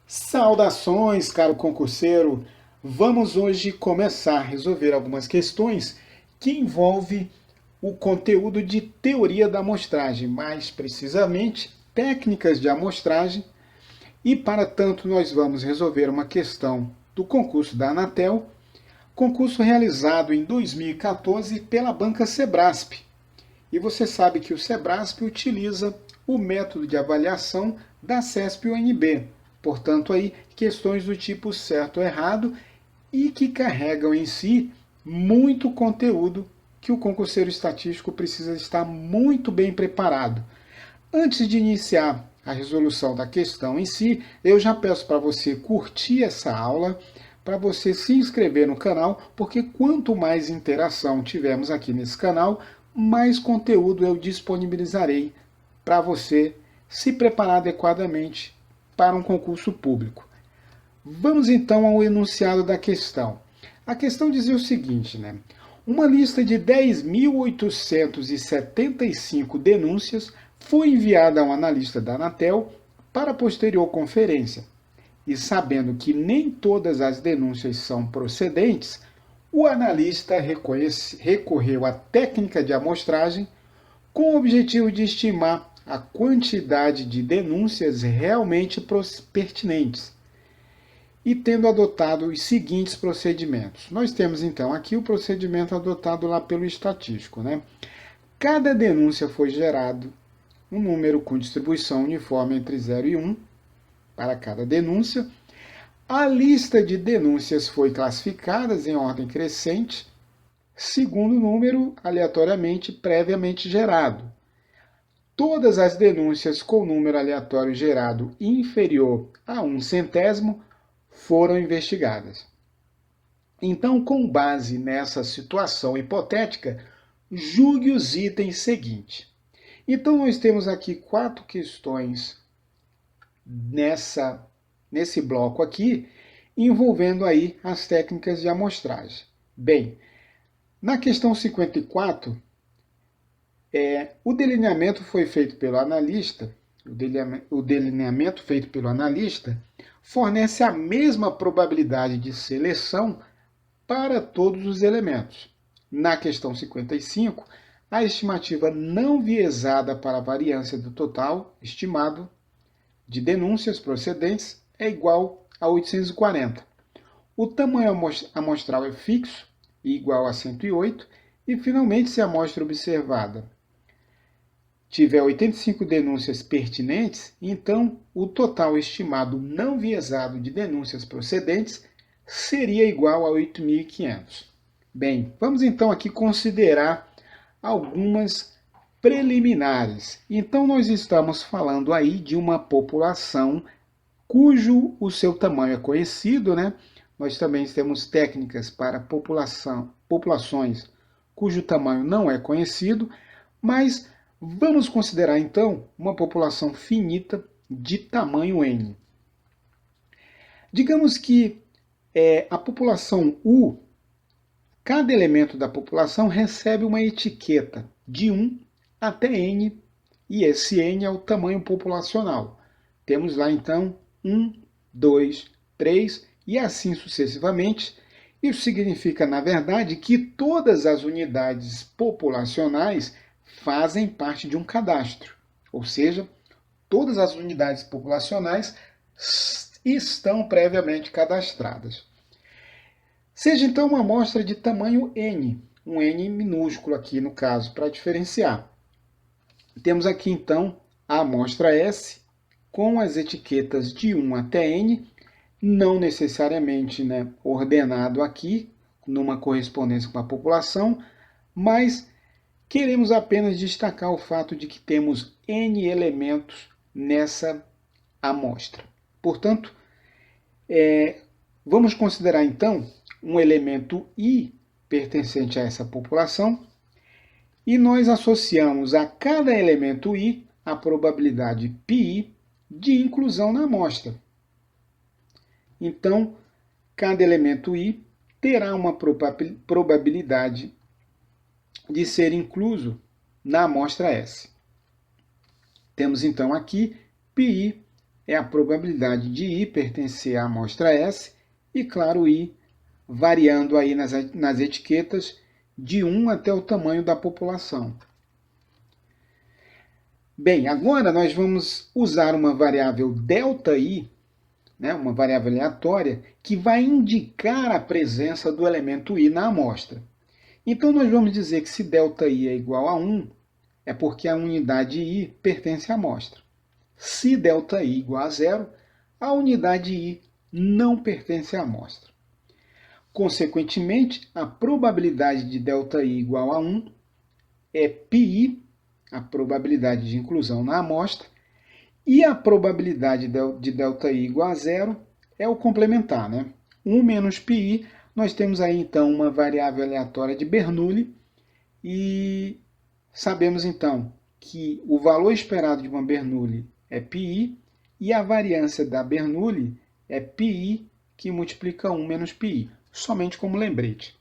Saudações, caro concurseiro! Vamos hoje começar a resolver algumas questões que envolvem o conteúdo de teoria da amostragem, mais precisamente técnicas de amostragem, e para tanto nós vamos resolver uma questão do concurso da Anatel, concurso realizado em 2014 pela banca Sebrasp. E você sabe que o Sebrasp utiliza o método de avaliação da CESP-UNB. Portanto, aí questões do tipo certo ou errado e que carregam em si muito conteúdo que o concurseiro estatístico precisa estar muito bem preparado. Antes de iniciar a resolução da questão em si, eu já peço para você curtir essa aula, para você se inscrever no canal, porque quanto mais interação tivermos aqui nesse canal, mais conteúdo eu disponibilizarei para você se preparar adequadamente para um concurso público. Vamos então ao enunciado da questão. A questão dizia o seguinte, né? Uma lista de 10.875 denúncias foi enviada ao analista da Anatel para posterior conferência. E sabendo que nem todas as denúncias são procedentes, o analista recorreu à técnica de amostragem com o objetivo de estimar a quantidade de denúncias realmente pertinentes e tendo adotado os seguintes procedimentos. Nós temos então aqui o procedimento adotado lá pelo estatístico, né? Cada denúncia foi gerado um número com distribuição uniforme entre 0 e 1 para cada denúncia. A lista de denúncias foi classificada em ordem crescente, segundo o número aleatoriamente previamente gerado. Todas as denúncias com número aleatório gerado inferior a 1/100 foram investigadas. Então, com base nessa situação hipotética, julgue os itens seguintes. Então, nós temos aqui 4 questões nesse bloco aqui, envolvendo aí as técnicas de amostragem. Bem, na questão 54, o delineamento foi feito pelo analista, o delineamento feito pelo analista fornece a mesma probabilidade de seleção para todos os elementos. Na questão 55, a estimativa não viesada para a variância do total estimado de denúncias procedentes é igual a 840. O tamanho amostral é fixo e igual a 108, e finalmente, se a amostra observada tiver 85 denúncias pertinentes, então o total estimado não viesado de denúncias procedentes seria igual a 8.500. Bem, vamos então aqui considerar algumas preliminares. Então nós estamos falando aí de uma população cujo o seu tamanho é conhecido, né? Nós também temos técnicas para populações cujo tamanho não é conhecido, mas vamos considerar então uma população finita de tamanho n. Digamos que a população U, cada elemento da população recebe uma etiqueta de 1 até n, e esse n é o tamanho populacional. Temos lá então 1, 2, 3 e assim sucessivamente. Isso significa, na verdade, que todas as unidades populacionais fazem parte de um cadastro, ou seja, todas as unidades populacionais estão previamente cadastradas. Seja então uma amostra de tamanho n, um n minúsculo aqui no caso, para diferenciar. Temos aqui então a amostra S com as etiquetas de 1 até n, não necessariamente ordenado aqui, numa correspondência com a população, mas queremos apenas destacar o fato de que temos n elementos nessa amostra. Portanto, vamos considerar então um elemento i pertencente a essa população, e nós associamos a cada elemento i a probabilidade πi de inclusão na amostra. Então, cada elemento i terá uma probabilidade de ser incluso na amostra S. Temos então aqui πi é a probabilidade de I pertencer à amostra S e, claro, I variando aí nas etiquetas de 1 até o tamanho da população. Bem, agora nós vamos usar uma variável ΔI, né, uma variável aleatória, que vai indicar a presença do elemento I na amostra. Então, nós vamos dizer que se ΔI é igual a 1, é porque a unidade I pertence à amostra. Se ΔI é igual a 0, a unidade I não pertence à amostra. Consequentemente, a probabilidade de ΔI igual a 1 é πI, a probabilidade de inclusão na amostra, e a probabilidade de ΔI igual a 0 é o complementar, né? 1 menos πI, nós temos aí então uma variável aleatória de Bernoulli, e sabemos então que o valor esperado de uma Bernoulli é πI, e a variância da Bernoulli é πI, que multiplica 1 menos πI, somente como lembrete.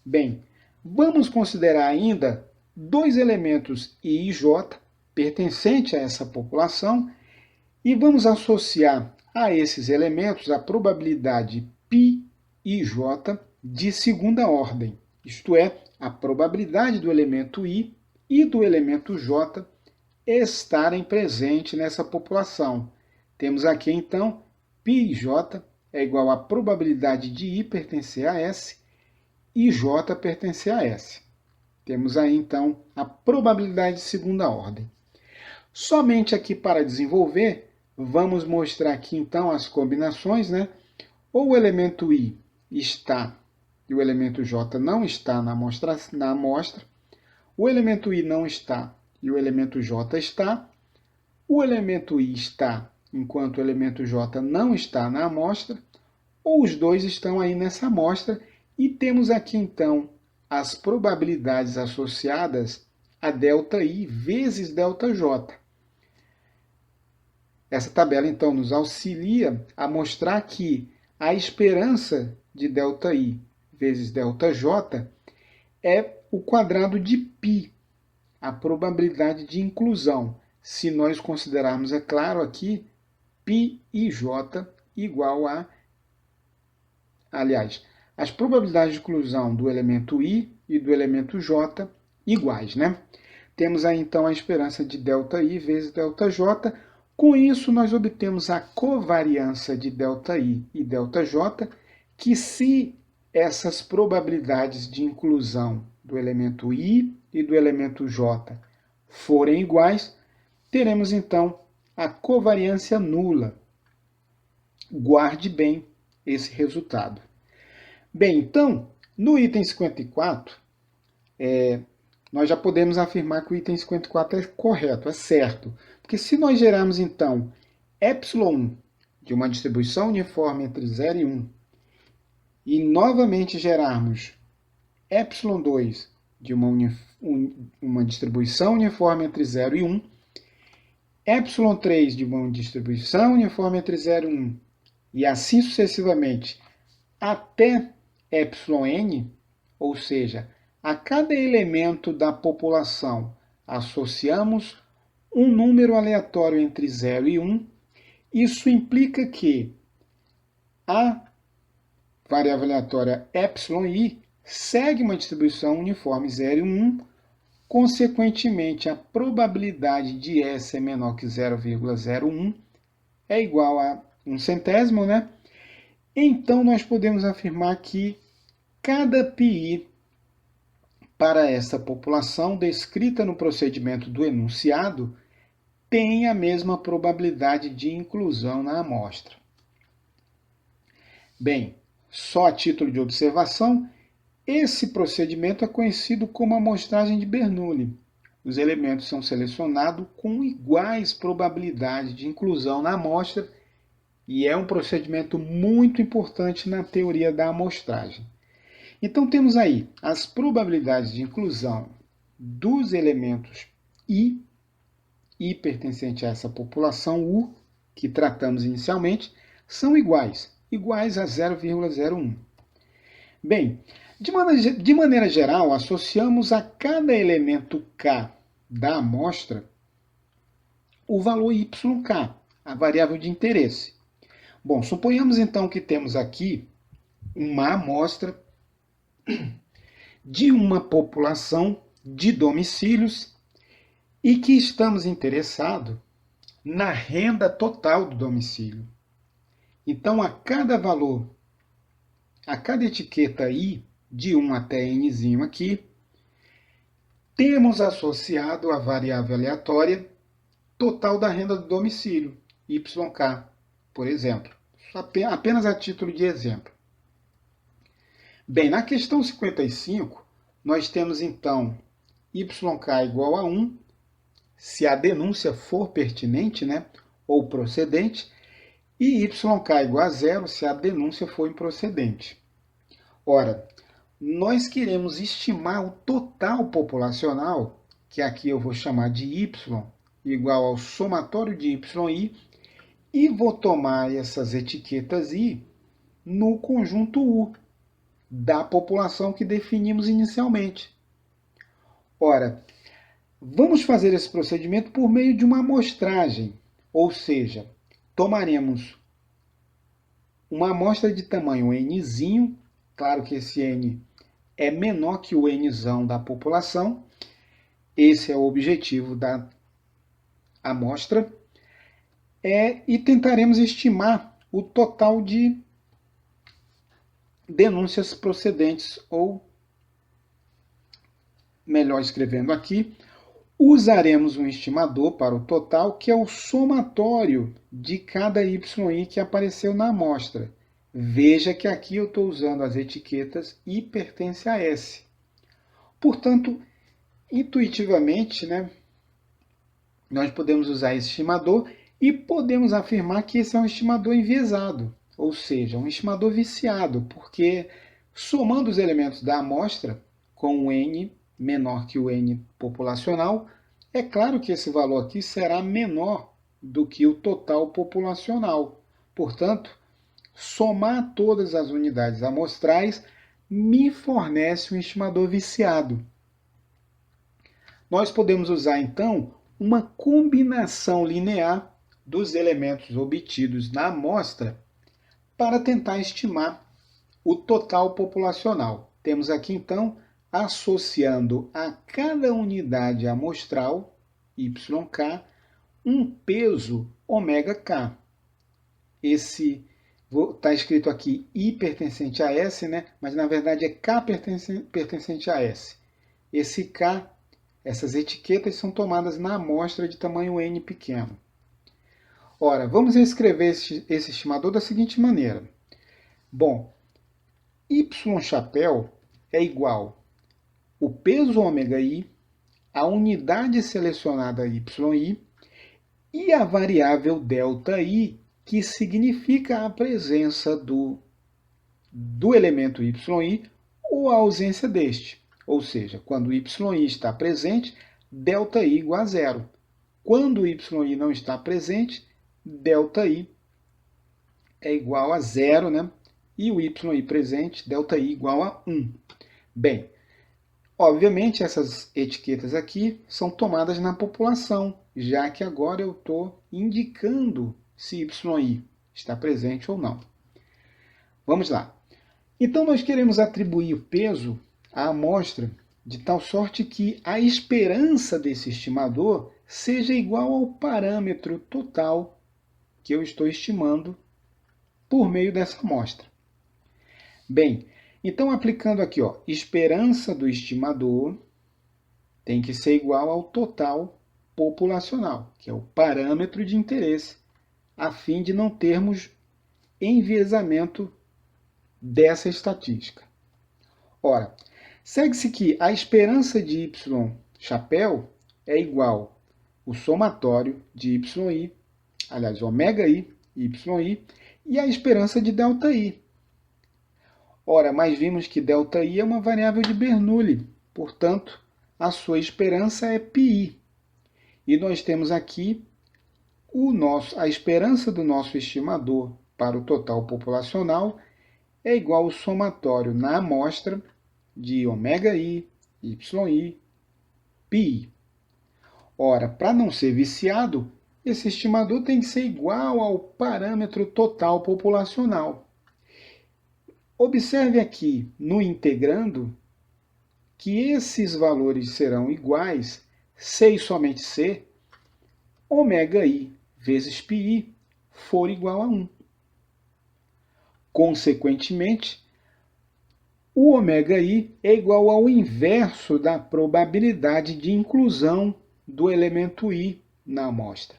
Bem, vamos considerar ainda dois elementos I e J pertencentes a essa população e vamos associar a esses elementos a probabilidade π e J de segunda ordem, isto é, a probabilidade do elemento I e do elemento J estarem presentes nessa população. Temos aqui então πj é igual à probabilidade de I pertencer a S e J pertencer a S. Temos aí então a probabilidade de segunda ordem. Somente aqui para desenvolver, vamos mostrar aqui então as combinações, né? Ou o elemento I está e o elemento J não está na amostra, o elemento I não está e o elemento J está, o elemento I está enquanto o elemento J não está na amostra, ou os dois estão aí nessa amostra, e temos aqui então as probabilidades associadas a ΔI vezes ΔJ. Essa tabela então nos auxilia a mostrar que a esperança de ΔI vezes ΔJ é o quadrado de π, a probabilidade de inclusão, se nós considerarmos, é claro, aqui π e J igual a, aliás, as probabilidades de inclusão do elemento I e do elemento J iguais, né? Temos aí então a esperança de ΔI vezes ΔJ. Com isso, nós obtemos a covariância de ΔI e ΔJ, que se essas probabilidades de inclusão do elemento I e do elemento J forem iguais, teremos então a covariância nula. Guarde bem esse resultado. Bem, então, no item 54, nós já podemos afirmar que o item 54 é correto, é certo. Porque se nós gerarmos, então, ε1 de uma distribuição uniforme entre 0 e 1, e novamente gerarmos ε2 de uma distribuição uniforme entre 0 e 1, ε3 de uma distribuição uniforme entre 0 e 1, e assim sucessivamente, até εn, ou seja, a cada elemento da população associamos um número aleatório entre 0 e 1, isso implica que a variável aleatória εi segue uma distribuição uniforme 0 e 1, consequentemente a probabilidade de S é menor que 0,01 é igual a 1/100, né? Então nós podemos afirmar que cada πi para essa população descrita no procedimento do enunciado tem a mesma probabilidade de inclusão na amostra. Bem, só a título de observação, esse procedimento é conhecido como amostragem de Bernoulli. Os elementos são selecionados com iguais probabilidades de inclusão na amostra e é um procedimento muito importante na teoria da amostragem. Então temos aí as probabilidades de inclusão dos elementos I pertencente a essa população U, que tratamos inicialmente, são iguais a 0,01. Bem, de maneira geral, associamos a cada elemento K da amostra o valor YK, a variável de interesse. Bom, suponhamos então que temos aqui uma amostra de uma população de domicílios e que estamos interessados na renda total do domicílio. Então, a cada valor, a cada etiqueta I, de 1 até Nzinho aqui, temos associado a variável aleatória total da renda do domicílio, YK, por exemplo. Apenas a título de exemplo. Bem, na questão 55, nós temos então YK igual a 1, se a denúncia for pertinente, né, ou procedente, e YK igual a 0 se a denúncia for improcedente. Ora, nós queremos estimar o total populacional, que aqui eu vou chamar de Y, igual ao somatório de YI, e vou tomar essas etiquetas I no conjunto U, da população que definimos inicialmente. Ora, vamos fazer esse procedimento por meio de uma amostragem, ou seja, tomaremos uma amostra de tamanho Nzinho, claro que esse N é menor que o Nzão da população, esse é o objetivo da amostra, e tentaremos estimar o total de denúncias procedentes, ou, melhor escrevendo aqui, usaremos um estimador para o total, que é o somatório de cada YI que apareceu na amostra. Veja que aqui eu estou usando as etiquetas I pertence a S. Portanto, intuitivamente, né, nós podemos usar esse estimador e podemos afirmar que esse é um estimador enviesado, ou seja, um estimador viciado, porque somando os elementos da amostra com o N menor que o N populacional, é claro que esse valor aqui será menor do que o total populacional. Portanto, somar todas as unidades amostrais me fornece um estimador viciado. Nós podemos usar, então, uma combinação linear dos elementos obtidos na amostra para tentar estimar o total populacional. Temos aqui, então, associando a cada unidade amostral, YK, um peso ômega-K. Esse está escrito aqui I pertencente a S, né? Mas na verdade é K pertencente a S. Esse K, essas etiquetas são tomadas na amostra de tamanho N pequeno. Ora, vamos reescrever esse estimador da seguinte maneira. Bom, Y chapéu é igual o peso ômega I, a unidade selecionada YI e a variável ΔI, que significa a presença do elemento YI ou a ausência deste. Ou seja, quando YI está presente, ΔI igual a 0. Quando o YI não está presente, ΔI é igual a 0, né? E o YI presente, ΔI igual a 1. Bem, obviamente essas etiquetas aqui são tomadas na população, já que agora eu estou indicando se YI está presente ou não. Vamos lá. Então nós queremos atribuir o peso à amostra de tal sorte que a esperança desse estimador seja igual ao parâmetro total que eu estou estimando por meio dessa amostra. Bem, então aplicando aqui, esperança do estimador tem que ser igual ao total populacional, que é o parâmetro de interesse, a fim de não termos enviesamento dessa estatística. Ora, segue-se que a esperança de Y chapéu é igual ao somatório de YI, aliás, ômega I, YI, e a esperança de ΔI. Ora, mas vimos que ΔI é uma variável de Bernoulli, portanto, a sua esperança é πi. E nós temos aqui a esperança do nosso estimador para o total populacional é igual ao somatório na amostra de ômega I, YI, πi. Ora, para não ser viciado, esse estimador tem que ser igual ao parâmetro total populacional. Observe aqui no integrando que esses valores serão iguais, C e somente C, ômega-i vezes πi for igual a 1. Consequentemente, o ômega-i é igual ao inverso da probabilidade de inclusão do elemento i na amostra.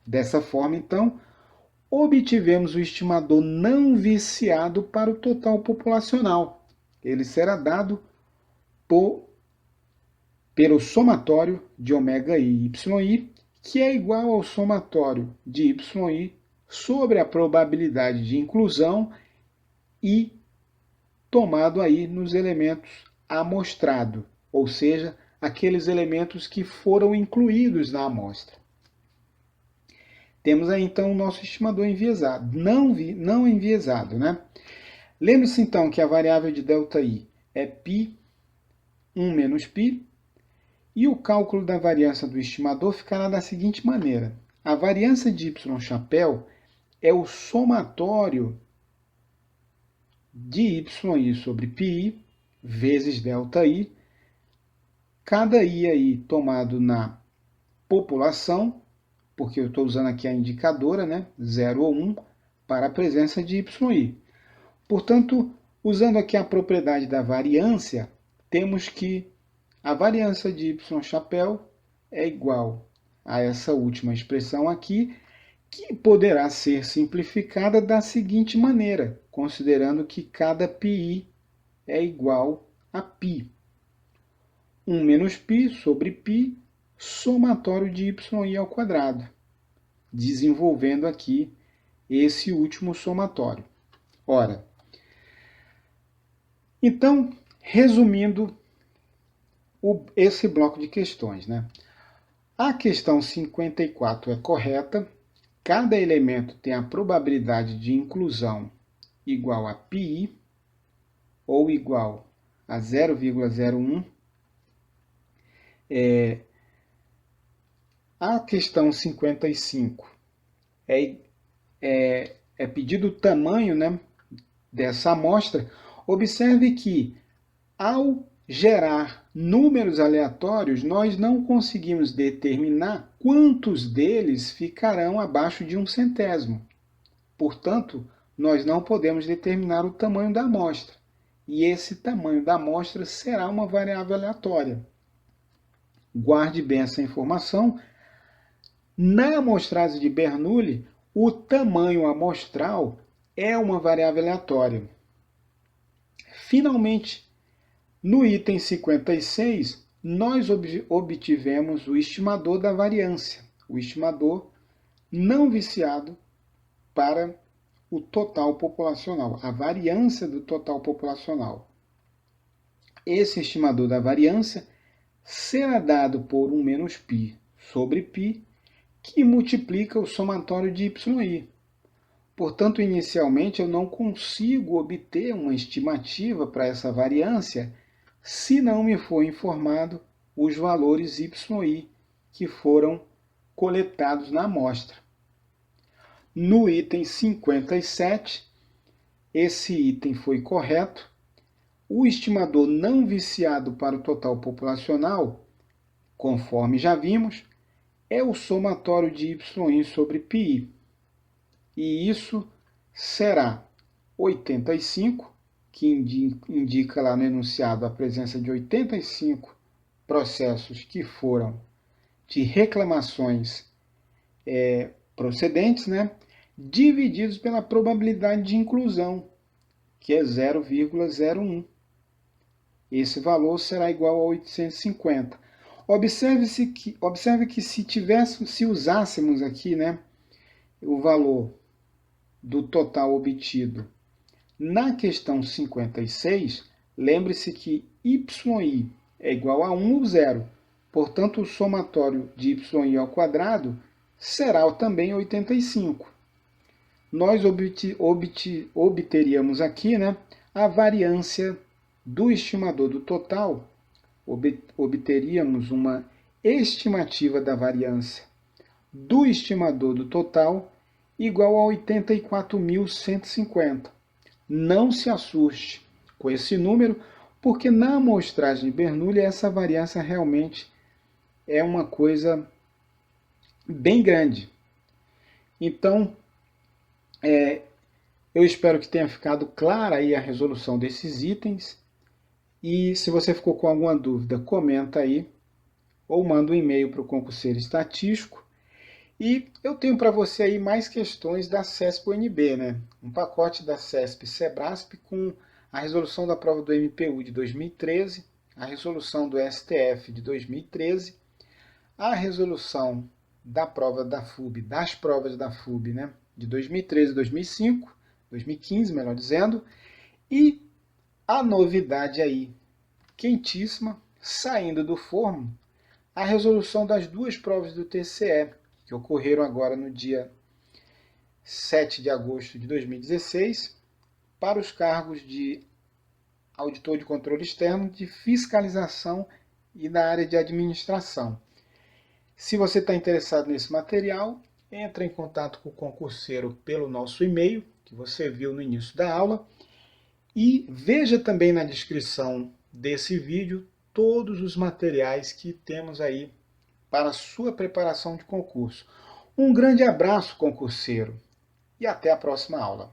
Dessa forma, então, obtivemos o estimador não viciado para o total populacional. Ele será dado pelo somatório de ômega-i e y, que é igual ao somatório de y sobre a probabilidade de inclusão e tomado aí nos elementos amostrado, ou seja, aqueles elementos que foram incluídos na amostra. Temos aí então o nosso estimador enviesado, não enviesado, né? Lembre-se então que a variável de ΔI é π, 1 menos π, e o cálculo da variância do estimador ficará da seguinte maneira. A variância de y chapéu é o somatório de yi sobre πi vezes ΔI, cada i aí tomado na população, porque eu estou usando aqui a indicadora, né, 0 ou 1, para a presença de yi. Portanto, usando aqui a propriedade da variância, temos que a variância de y chapéu é igual a essa última expressão aqui, que poderá ser simplificada da seguinte maneira, considerando que cada πi é igual a π. 1 menos π sobre π, somatório de yi ao quadrado, desenvolvendo aqui esse último somatório. Ora, então, resumindo esse bloco de questões, né? A questão 54 é correta. Cada elemento tem a probabilidade de inclusão igual a πi ou igual a 0,01. A questão 55 é pedido o tamanho, né, dessa amostra. Observe que, ao gerar números aleatórios, nós não conseguimos determinar quantos deles ficarão abaixo de 1/100. Portanto, nós não podemos determinar o tamanho da amostra. E esse tamanho da amostra será uma variável aleatória. Guarde bem essa informação. Na amostragem de Bernoulli, o tamanho amostral é uma variável aleatória. Finalmente, no item 56, nós obtivemos o estimador da variância, o estimador não viciado para o total populacional, a variância do total populacional. Esse estimador da variância será dado por 1 menos π sobre π, que multiplica o somatório de yi. Portanto, inicialmente, eu não consigo obter uma estimativa para essa variância se não me for informado os valores yi que foram coletados na amostra. No item 57, esse item foi correto. O estimador não viciado para o total populacional, conforme já vimos, é o somatório de yi sobre πi. E isso será 85, que indica lá no enunciado a presença de 85 processos que foram de reclamações procedentes, né, divididos pela probabilidade de inclusão, que é 0,01. Esse valor será igual a 850. Observe que se usássemos aqui, né, o valor do total obtido na questão 56, lembre-se que yi é igual a 1 ou 0. Portanto, o somatório de yi ao quadrado será também 85. Nós obteríamos aqui, né, a variância do estimador do total, obteríamos uma estimativa da variância do estimador do total igual a 84.150. Não se assuste com esse número, porque na amostragem de Bernoulli essa variância realmente é uma coisa bem grande. Então, eu espero que tenha ficado clara aí a resolução desses itens. E se você ficou com alguma dúvida, comenta aí ou manda um e-mail para o concurseiro estatístico. E eu tenho para você aí mais questões da CESP-UNB, né? Um pacote da CESP-SEBRASP com a resolução da prova do MPU de 2013, a resolução do STF de 2013, a resolução da prova da FUB, das provas da FUB, né? De 2013 e 2005, 2015, melhor dizendo, e a novidade aí, quentíssima, saindo do forno, a resolução das duas provas do TCE, que ocorreram agora no dia 7 de agosto de 2016, para os cargos de auditor de controle externo, de fiscalização e da área de administração. Se você está interessado nesse material, entre em contato com o concurseiro pelo nosso e-mail, que você viu no início da aula, e veja também na descrição desse vídeo todos os materiais que temos aí para a sua preparação de concurso. Um grande abraço, concurseiro, e até a próxima aula.